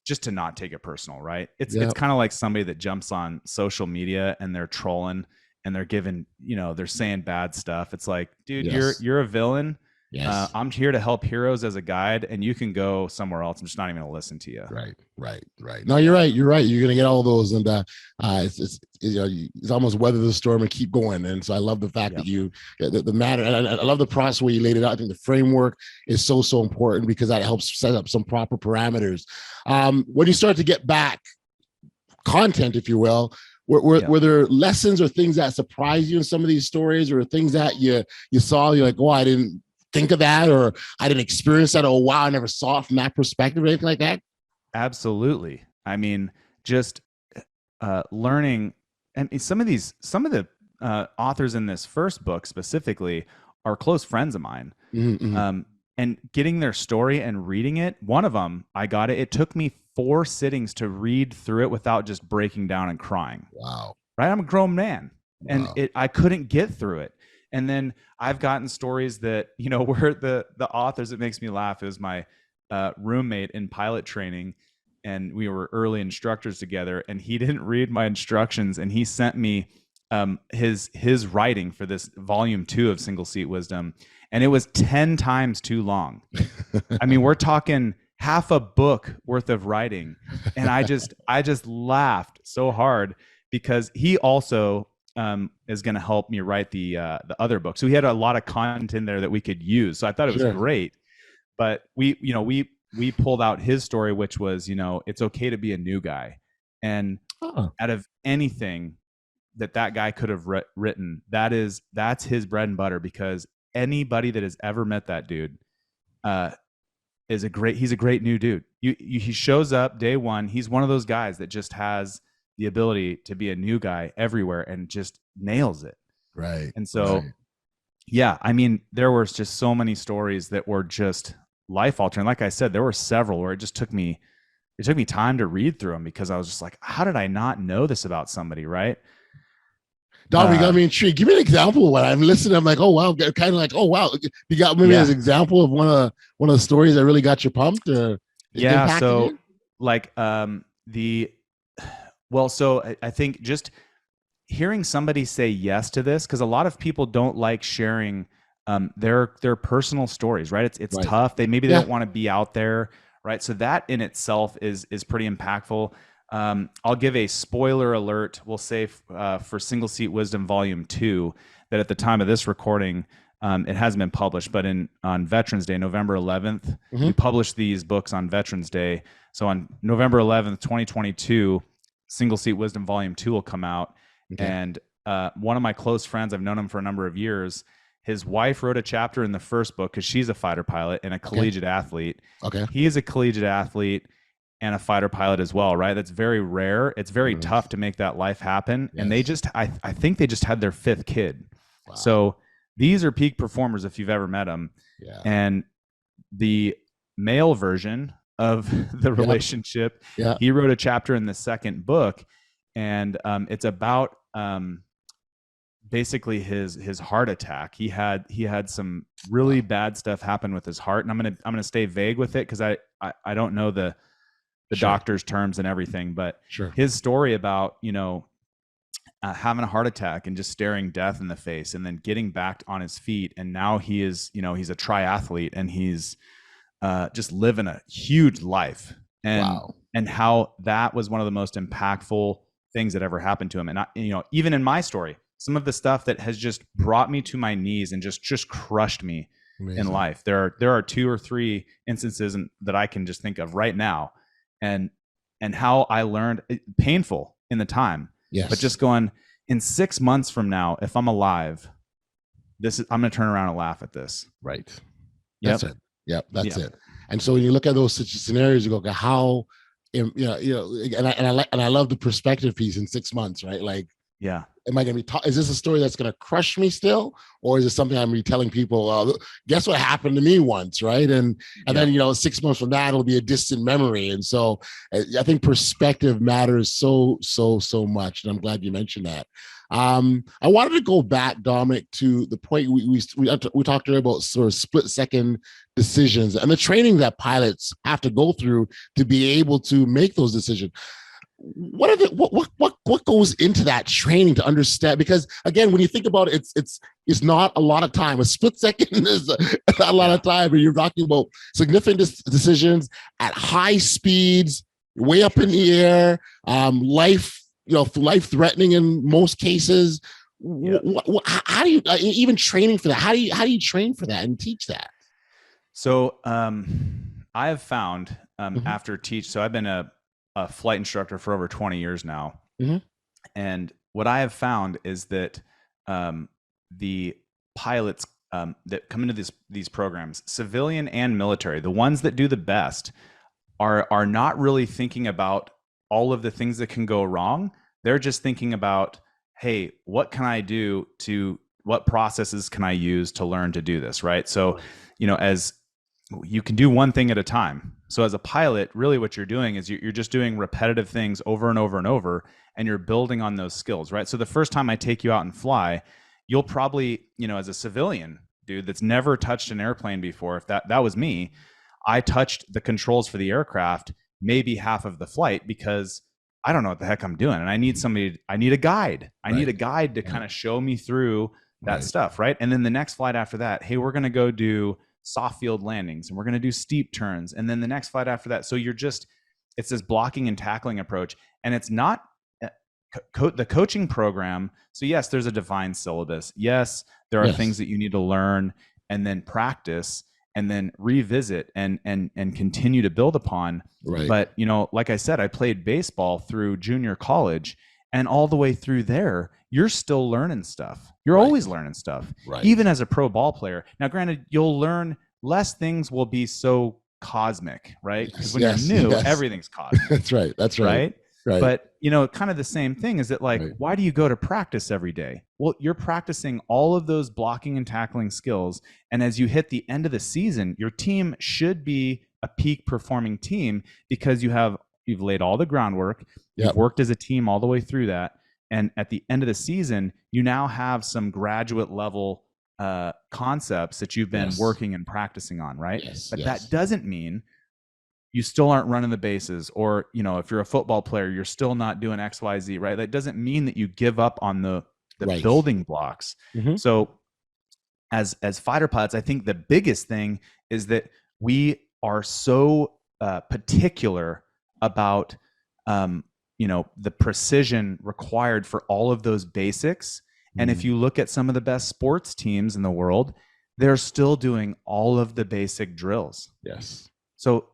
[SPEAKER 1] just to not take it personal, right? It's kind of like somebody that jumps on social media and they're trolling and they're giving, they're saying bad stuff. It's like, dude, you're a villain. Yes. I'm here to help heroes as a guide, and you can go somewhere else. I'm just not even going to listen to you.
[SPEAKER 3] Right. No, you're right. You're going to get all those, and it's almost weather the storm and keep going. And so I love the fact that the matter, and I love the process where you laid it out. I think the framework is so important because that helps set up some proper parameters. When you start to get back content, if you will, were there lessons or things that surprised you in some of these stories, or things that you saw, you're like, oh, I didn't think of that, or I didn't experience that, or wow, I never saw it from that perspective, or anything like that?
[SPEAKER 1] Absolutely. I mean, just learning, and some of the authors in this first book specifically are close friends of mine. Mm-hmm. And getting their story and reading it, one of them, I got it. It took me 4 sittings to read through it without just breaking down and crying.
[SPEAKER 3] Wow.
[SPEAKER 1] right? I'm a grown man, and
[SPEAKER 3] Wow.
[SPEAKER 1] I couldn't get through it. And then I've gotten stories that, where the authors, it makes me laugh. It was my roommate in pilot training, and we were early instructors together, and he didn't read my instructions, and he sent me his writing for this volume 2 of Single Seat Wisdom, and it was 10 times too long. I mean, we're talking half a book worth of writing, and I just laughed so hard because he also is going to help me write the other book. So he had a lot of content in there that we could use. So I thought it was great. But we pulled out his story, which was, it's okay to be a new guy. And out of anything that guy could have written, that's his bread and butter, because anybody that has ever met that dude he's a great new dude. He shows up day one. He's one of those guys that just has the ability to be a new guy everywhere and just nails it.
[SPEAKER 3] Right.
[SPEAKER 1] And so, yeah, I mean, there was just so many stories that were just life altering. Like I said, there were several where it took me time to read through them, because I was just like, how did I not know this about somebody? Right.
[SPEAKER 3] Dominic, got me intrigued. Give me an example of what I'm listening. I'm like, oh wow, kind of like, oh wow. You got maybe an example of one of the stories that really got you pumped? Or
[SPEAKER 1] so you? Like so I think just hearing somebody say yes to this, because a lot of people don't like sharing their personal stories, right? It's right. Tough. They don't want to be out there, right? So that in itself is pretty impactful. I'll give a spoiler alert. We'll say for Single Seat Wisdom Volume 2, that at the time of this recording, it hasn't been published, but on Veterans Day, November 11th, we published these books on Veterans Day. So on November 11th, 2022, Single Seat Wisdom Volume 2 will come out. Okay. And one of my close friends, I've known him for a number of years, his wife wrote a chapter in the first book because she's a fighter pilot and a collegiate athlete. Okay. He is a collegiate athlete and a fighter pilot as well, right? That's very rare. It's very tough to make that life happen. Yes. And they I think they just had their 5th kid. Wow. So these are peak performers if you've ever met them. Yeah. And the male version of the relationship, he wrote a chapter in the second book, and it's about basically his heart attack. He had some really bad stuff happen with his heart, and I'm gonna stay vague with it because I don't know the doctor's terms and everything, but his story about having a heart attack and just staring death in the face, and then getting back on his feet, and now he is he's a triathlete, and he's just living a huge life, and how that was one of the most impactful things that ever happened to him. And even in my story, some of the stuff that has just brought me to my knees and just crushed me in life. There are 2 or 3 instances that I can just think of right now, and how I learned, painful in the time, but just going, in 6 months from now, if I'm alive, I'm going to turn around and laugh at this.
[SPEAKER 3] Right. That's it. Yep. That's it. And so when you look at those scenarios, you go, okay, how, and I love the perspective piece in 6 months, right? Like, am I going to be, is this a story that's going to crush me still? Or is it something I'm going to be telling people, guess what happened to me once, right? And then, 6 months from that, it'll be a distant memory. And so I think perspective matters so much. And I'm glad you mentioned that. I wanted to go back, Dominic, to the point we talked earlier about sort of split-second decisions and the training that pilots have to go through to be able to make those decisions. What goes into that training to understand? Because again, when you think about it, it's not a lot of time. A split second is not a lot of time, and you're talking about significant decisions at high speeds, way up in the air, life threatening in most cases. How do you even training for that? How do you train for that and teach that?
[SPEAKER 1] So I have found after teach. So I've been a flight instructor for over 20 years now. And what I have found is that the pilots that come into these programs, civilian and military, the ones that do the best are not really thinking about all of the things that can go wrong. They're just thinking about, hey, what can I do what processes can I use to learn to do this, right? So, as you can do one thing at a time. So as a pilot, really what you're doing is you're just doing repetitive things over and over and over. and you're building on those skills, right? So the first time I take you out and fly, you'll probably, as a civilian dude that's never touched an airplane before, if that was me, I touched the controls for the aircraft maybe half of the flight because I don't know what the heck I'm doing. And I need a guide. I need a guide to kind of show me through that stuff, right? And then the next flight after that, hey, we're going to go do soft field landings and we're going to do steep turns. And then the next flight after that. So it's this blocking and tackling approach. And it's not the coaching program. So yes, there's a defined syllabus. Yes, there are things that you need to learn and then practice and then revisit and continue to build upon.
[SPEAKER 3] Right.
[SPEAKER 1] But, like I said, I played baseball through junior college, and all the way through there, you're still learning stuff. You're always learning stuff, even as a pro ball player. Now, granted, you'll learn less things will be so cosmic, right? Because when you're new, everything's cosmic.
[SPEAKER 3] That's right. Right.
[SPEAKER 1] But, kind of the same thing is that why do you go to practice every day? Well, you're practicing all of those blocking and tackling skills. And as you hit the end of the season, your team should be a peak performing team because you've laid all the groundwork. You've worked as a team all the way through that. And at the end of the season, you now have some graduate level concepts that you've been working and practicing on, right? But that doesn't mean you still aren't running the bases, or, if you're a football player, you're still not doing X, Y, Z, right? That doesn't mean that you give up on the building blocks. So as fighter pilots, I think the biggest thing is that we are so particular about, the precision required for all of those basics. And if you look at some of the best sports teams in the world, they're still doing all of the basic drills.
[SPEAKER 3] Yes.
[SPEAKER 1] So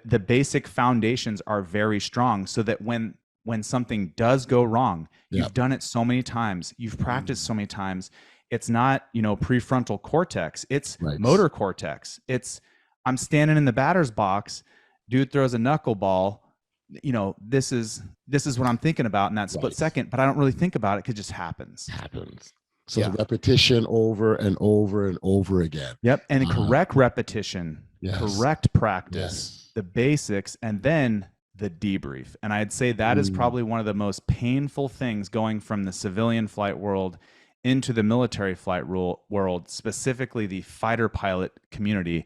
[SPEAKER 1] the basic foundations are very strong, so that when something does go wrong, you've done it so many times, you've practiced so many times. It's not, prefrontal cortex, it's motor cortex. It's, I'm standing in the batter's box, dude throws a knuckleball, this is what I'm thinking about in that split second, but I don't really think about it because it just happens.
[SPEAKER 3] So repetition over and over and over again.
[SPEAKER 1] Yep. And correct repetition, correct practice, the basics, and then the debrief. And I'd say that is probably one of the most painful things going from the civilian flight world into the military flight world, specifically the fighter pilot community,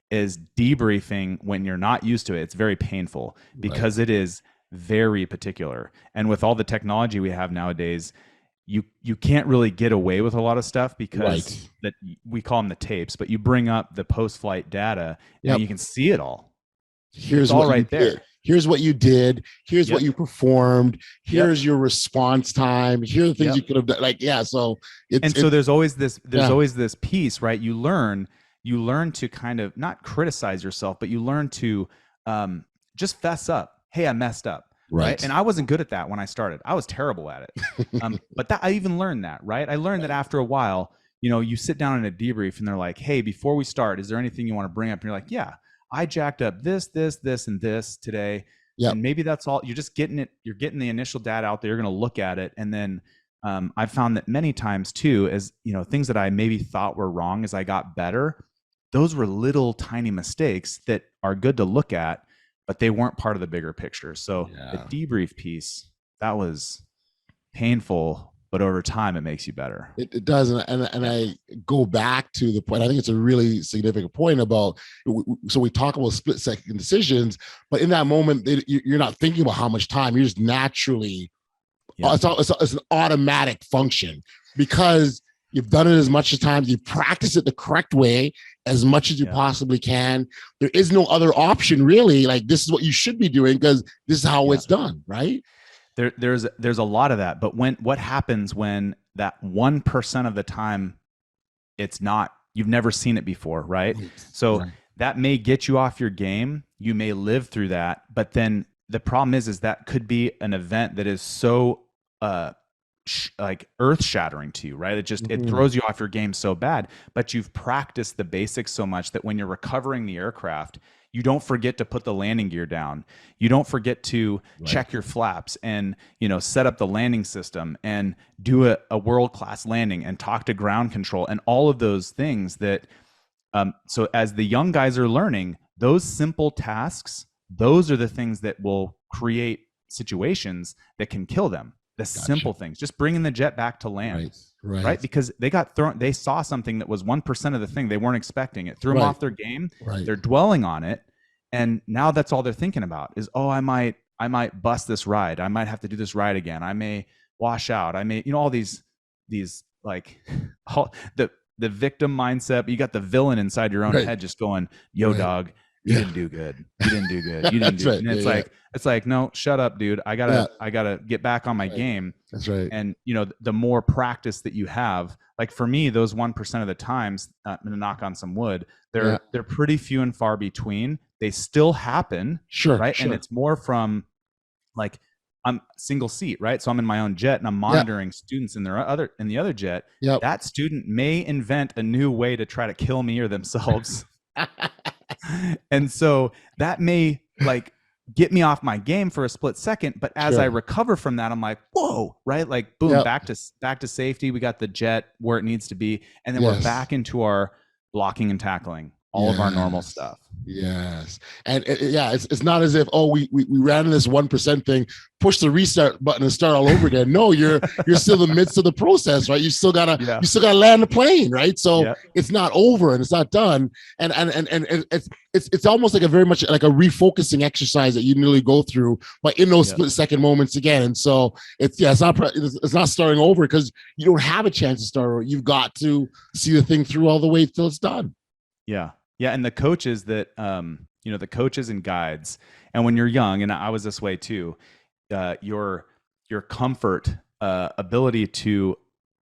[SPEAKER 1] is debriefing when you're not used to it. It's very painful because it is very particular. And with all the technology we have nowadays, you can't really get away with a lot of stuff because that we call them the tapes, but you bring up the post-flight data and you can see it all.
[SPEAKER 3] Here's
[SPEAKER 1] all right there.
[SPEAKER 3] Here's what you did. Here's what you performed. Here's your response time. Here are the things you could have done. So so there's always this piece, right? You learn to kind of not criticize yourself, but you learn to just fess up. Hey, I messed up. Right. And I wasn't good at that when I started. I was terrible at it. But I even learned that, right? I learned that after a while, you sit down in a debrief and they're like, hey, before we start, is there anything you want to bring up? And you're like, yeah, I jacked up this, and this today. And maybe that's all. You're just getting it. You're getting the initial data out there. You're going to look at it. And then I've found that many times too, as things that I maybe thought were wrong as I got better, those were little tiny mistakes that are good to look at, but they weren't part of the bigger picture. So the debrief piece, that was painful, but over time it makes you better. It does. And I go back to the point, I think it's a really significant point about, so we talk about split second decisions, but in that moment, you're not thinking about how much time, you're just naturally, it's an automatic function because you've done it as much times, you practice it the correct way as much as you possibly can. There is no other option really. Like, this is what you should be doing because this is how it's done, right?
[SPEAKER 1] There's a lot of that. But what happens when that 1% of the time it's not, you've never seen it before, right? So that may get you off your game. You may live through that. But then the problem is that could be an event that is so earth shattering to you, right? It just, it throws you off your game so bad, but you've practiced the basics so much that when you're recovering the aircraft, you don't forget to put the landing gear down. You don't forget to check your flaps and, set up the landing system and do a world-class landing and talk to ground control and all of those things that, so as the young guys are learning, those simple tasks, those are the things that will create situations that can kill them. The simple things, just bringing the jet back to land, right? Because they saw something that was 1% of the thing they weren't expecting. It threw them off their game. They're dwelling on it. And now that's all they're thinking about is, oh, I might bust this ride. I might have to do this ride again. I may wash out. I may, all these like the victim mindset. You got the villain inside your own head just going, yo, dog, you didn't do good. You didn't do good. You didn't do good. And it's like, no, shut up, dude. I gotta get back on my game.
[SPEAKER 3] That's right.
[SPEAKER 1] And the more practice that you have, like for me, those 1% of the times, I'm gonna knock on some wood, they're pretty few and far between. They still happen.
[SPEAKER 3] Sure.
[SPEAKER 1] Right. Sure. And it's more from like, I'm single seat, right? So I'm in my own jet and I'm monitoring students in the other jet. That student may invent a new way to try to kill me or themselves. And so that may like get me off my game for a split second, but as I recover from that, I'm like, whoa, right? Like boom, back to safety. We got the jet where it needs to be. And then we're back into our blocking and tackling, all of our normal stuff.
[SPEAKER 3] Yes. And it's not as if, we ran in this 1% thing, push the restart button and start all over again. No, you're still in the midst of the process, right? You still gotta land the plane, right? So it's not over and it's not done. And it's almost like a very much like a refocusing exercise that you nearly go through, but in those split second moments again. And so it's not starting over because you don't have a chance to start over. You've got to see the thing through all the way till it's done.
[SPEAKER 1] Yeah. Yeah. And the coaches that, the coaches and guides, and when you're young, and I was this way too, your comfort, ability to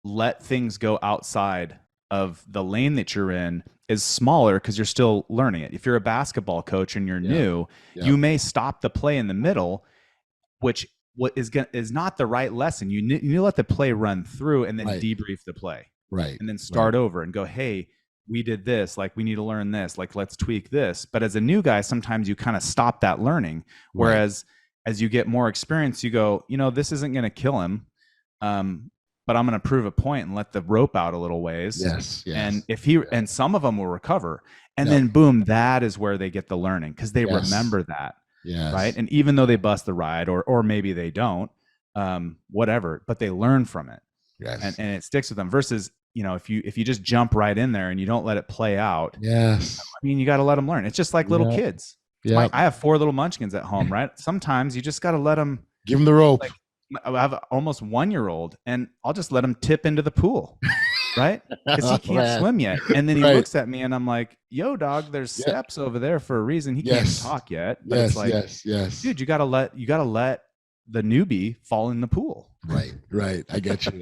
[SPEAKER 1] let things go outside of the lane that you're in is smaller because you're still learning it. If you're a basketball coach and you're new, you may stop the play in the middle, which is not the right lesson. You need to let the play run through and then debrief the play.
[SPEAKER 3] Right.
[SPEAKER 1] And then start over and go, hey, we did this, like we need to learn this, like let's tweak this. But as a new guy, sometimes you kind of stop that learning. Whereas as you get more experience, you go, this isn't going to kill him. But I'm going to prove a point and let the rope out a little ways.
[SPEAKER 3] Yes.
[SPEAKER 1] And and some of them will recover. And then boom, that is where they get the learning because they remember that.
[SPEAKER 3] Yes.
[SPEAKER 1] Right. And even though they bust the ride or maybe they don't, whatever, but they learn from it.
[SPEAKER 3] Yes.
[SPEAKER 1] And it sticks with them versus, if you just jump right in there and you don't let it play out.
[SPEAKER 3] Yes.
[SPEAKER 1] I mean, you got to let them learn. It's just like little kids. I have 4 little munchkins at home, right? Sometimes you just got to let them.
[SPEAKER 3] Give them the rope.
[SPEAKER 1] Like, I have almost 1-year-old and I'll just let him tip into the pool, right? Because he can't swim yet. And then he looks at me and I'm like, yo, dog, there's steps over there for a reason. He can't talk yet. But it's like, dude, you got to let the newbie fall in the pool.
[SPEAKER 3] Right. I get you.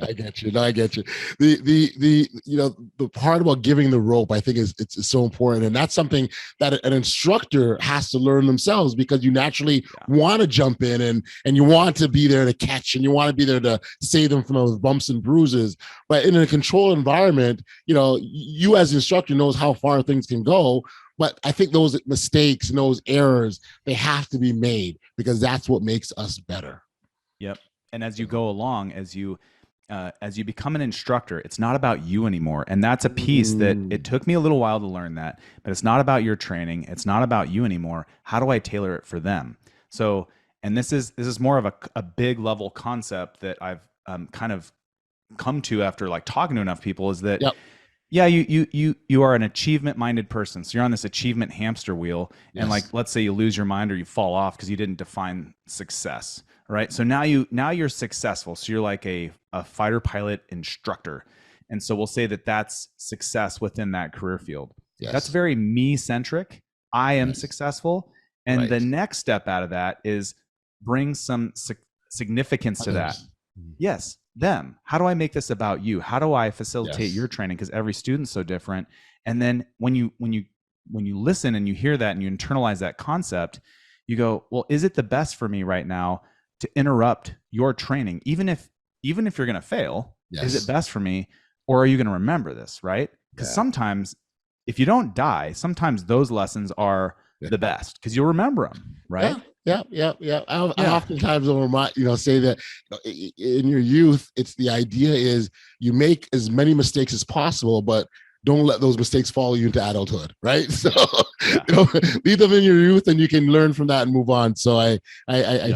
[SPEAKER 3] No, I get you. The part about giving the rope, I think it's so important. And that's something that an instructor has to learn themselves because you naturally want to jump in and you want to be there to catch and you want to be there to save them from those bumps and bruises. But in a controlled environment, you as an instructor knows how far things can go. But I think those mistakes and those errors, they have to be made because that's what makes us better.
[SPEAKER 1] Yep. And as you go along, as you become an instructor, it's not about you anymore. And that's a piece that it took me a little while to learn that, but it's not about your training. It's not about you anymore. How do I tailor it for them? So, and this is more of a big level concept that I've kind of come to after like talking to enough people is that, you are an achievement minded person. So you're on this achievement hamster wheel. And like, let's say you lose your mind or you fall off because you didn't define success. Right. So now you're successful. So you're like a fighter pilot instructor. And so we'll say that that's success within that career field. Yes. That's very me centric. I am successful. And the next step out of that is bring some significance to that. Yes. Them. How do I make this about you? How do I facilitate your training? Because every student's so different. And then when you listen and you hear that and you internalize that concept, you go, well, is it the best for me right now to interrupt your training, even if you're going to fail? Is it best for me, or are you going to remember this? Right? Because sometimes if you don't die, sometimes those lessons are the best because you'll remember them. Right?
[SPEAKER 3] Yeah. I oftentimes will say that in your youth, it's the idea is you make as many mistakes as possible, but don't let those mistakes follow you into adulthood, right? So leave them in your youth, and you can learn from that and move on. So I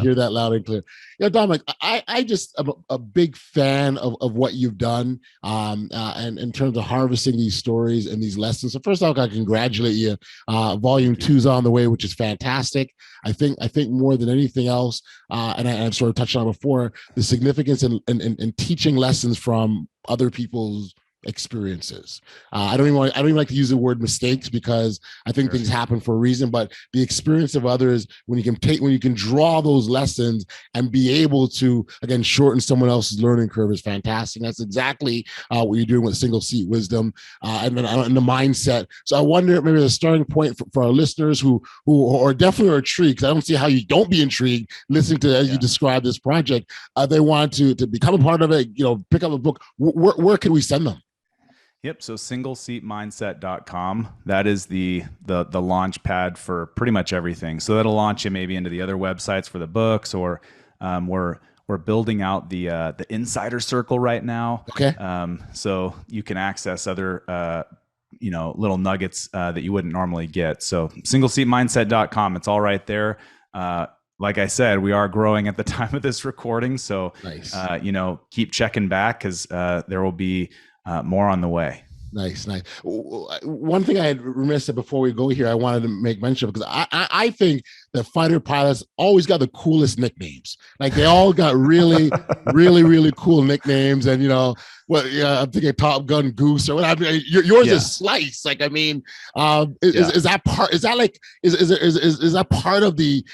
[SPEAKER 3] hear that loud and clear. Yeah, Dominic, I just am a big fan of what you've done, and in terms of harvesting these stories and these lessons. So first off, I congratulate you. Volume 2 is on the way, which is fantastic. I think more than anything else, and I've sort of touched on before, the significance in teaching lessons from other people's experiences. I don't even like to use the word mistakes, because I think things happen for a reason, but the experience of others, when you can draw those lessons and be able to, again, shorten someone else's learning curve, is fantastic. That's exactly what you're doing with single seat wisdom, and the mindset. So I wonder, maybe the starting point for our listeners who are definitely intrigued, because I don't see how you don't be intrigued listening to as you describe this project. They want to become a part of it, pick up a book. Where can we send them?
[SPEAKER 1] Yep. So singleseatmindset.com. That is the launch pad for pretty much everything. So that'll launch you maybe into the other websites for the books, or we're building out the insider circle right now.
[SPEAKER 3] Okay.
[SPEAKER 1] So you can access other little nuggets that you wouldn't normally get. So singleseatmindset.com. It's all right there. Like I said, we are growing at the time of this recording. So
[SPEAKER 3] nice.
[SPEAKER 1] Keep checking back, because there will be more on the way.
[SPEAKER 3] Nice. One thing I had remiss before we go here, I wanted to make mention of, because I think that fighter pilots always got the coolest nicknames. Like, they all got really, really, really cool nicknames. And I'm thinking Top Gun Goose or whatever. Yours is Slice. Like, I mean, is that part? Is that like is that part of the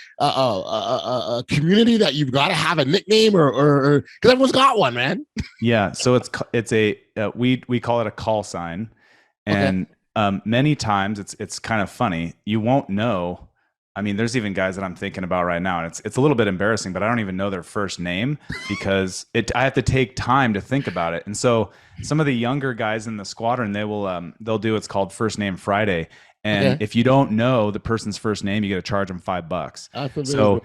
[SPEAKER 3] community that you've got to have a nickname, or because everyone's got one, man?
[SPEAKER 1] Yeah. So it's a we call it a call sign, and many times it's kind of funny. You won't know. I mean, there's even guys that I'm thinking about right now, and it's a little bit embarrassing, but I don't even know their first name, because I have to take time to think about it. And so some of the younger guys in the squadron, they'll do what's called First Name Friday. And if you don't know the person's first name, you got to charge them $5. So,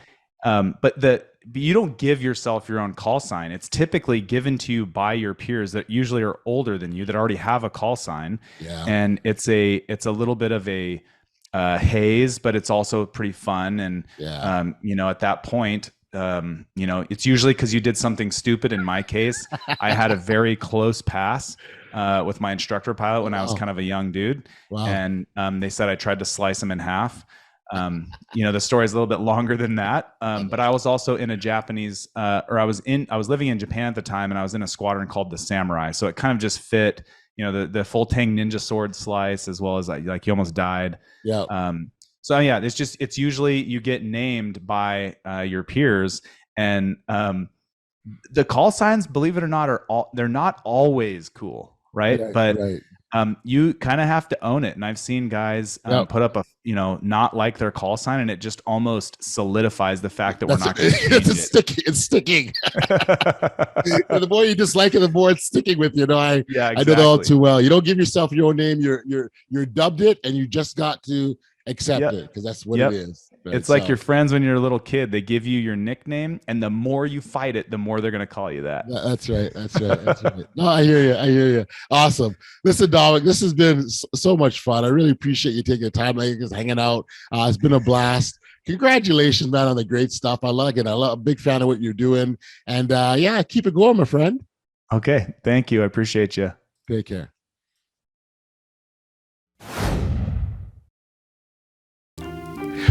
[SPEAKER 1] but you don't give yourself your own call sign. It's typically given to you by your peers that usually are older than you, that already have a call sign. Yeah. And it's a little bit of a haze, but it's also pretty fun. And at that point, it's usually because you did something stupid. In my case, I had a very close pass with my instructor pilot when I was kind of a young dude. Wow. And they said I tried to slice him in half. The story is a little bit longer than that. But I was also in a Japanese, I was living in Japan at the time, and I was in a squadron called the Samurai. So it kind of just fit, the full tang ninja sword slice, as well as like you almost died. Yeah. It's usually you get named by your peers, and the call signs, believe it or not, they're not always cool, right? You kind of have to own it. And I've seen guys put up not like their call sign, and it just almost solidifies the fact that we're not going to change it. It's sticking.
[SPEAKER 3] And the more you dislike it, the more it's sticking with you. I know that all too well. You don't give yourself your own name. You're dubbed it, and you just got to accept it, because that's what it is. Right?
[SPEAKER 1] It's like your friends when you're a little kid. They give you your nickname, and the more you fight it, the more they're going to call you that.
[SPEAKER 3] That's right. No, I hear you. Awesome. Listen, Dominic, this has been so much fun. I really appreciate you taking the time, just hanging out. It's been a blast. Congratulations, man, on the great stuff. I like it. I'm a big fan of what you're doing. And keep it going, my friend.
[SPEAKER 1] Okay. Thank you. I appreciate you.
[SPEAKER 3] Take care.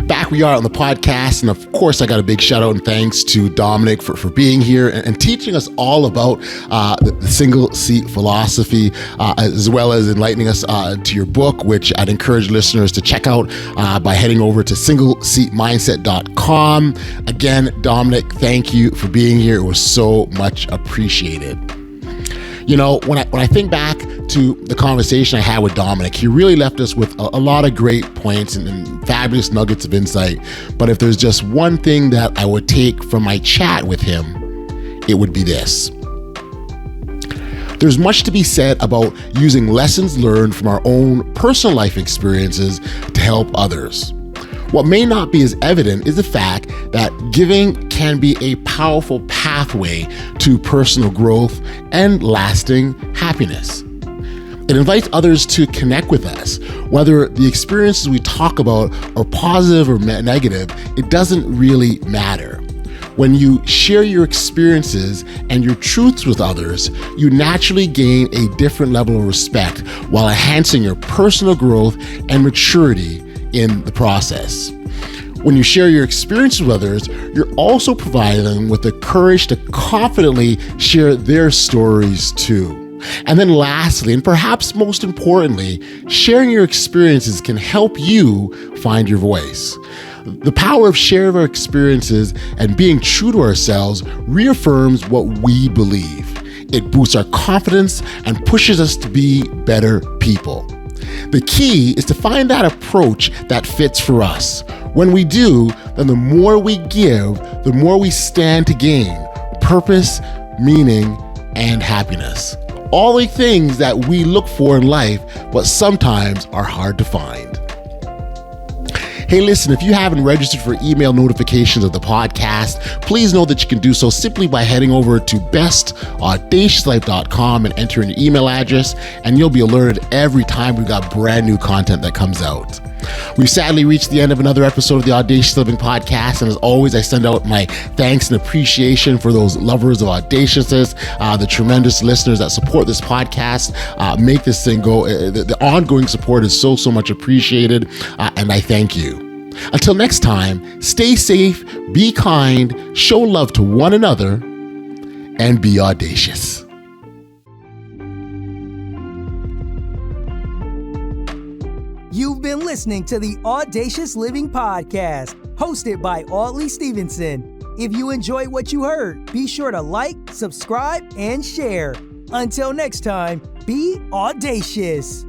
[SPEAKER 3] Back we are on the podcast, and of course I got a big shout out and thanks to Dominic for being here and teaching us all about the single seat philosophy, as well as enlightening us to your book, which I'd encourage listeners to check out by heading over to singleseatmindset.com. Again, Dominic, thank you for being here. It was so much appreciated. When I think back to the conversation I had with Dominic, he really left us with a lot of great points and fabulous nuggets of insight. But if there's just one thing that I would take from my chat with him, it would be this. There's much to be said about using lessons learned from our own personal life experiences to help others. What may not be as evident is the fact that giving can be a powerful pathway to personal growth and lasting happiness. It invites others to connect with us. Whether the experiences we talk about are positive or negative, it doesn't really matter. When you share your experiences and your truths with others, you naturally gain a different level of respect while enhancing your personal growth and maturity in the process. When you share your experiences with others, you're also providing them with the courage to confidently share their stories too. And then lastly, and perhaps most importantly, sharing your experiences can help you find your voice. The power of sharing our experiences and being true to ourselves reaffirms what we believe. It boosts our confidence and pushes us to be better people. The key is to find that approach that fits for us. When we do, then the more we give, the more we stand to gain purpose, meaning, and happiness. All the things that we look for in life, but sometimes are hard to find. Hey, listen, if you haven't registered for email notifications of the podcast, please know that you can do so simply by heading over to bestaudaciouslife.com and entering your email address, and you'll be alerted every time we've got brand new content that comes out. We've sadly reached the end of another episode of the Audacious Living Podcast, and as always, I send out my thanks and appreciation for those lovers of audaciousness, the tremendous listeners that support this podcast, make this thing go. The ongoing support is so much appreciated, and I thank you. Until next time, stay safe, be kind, show love to one another, and be audacious.
[SPEAKER 2] You've been listening to the Audacious Living Podcast, hosted by Audley Stevenson. If you enjoyed what you heard, be sure to like, subscribe, and share. Until next time, be audacious.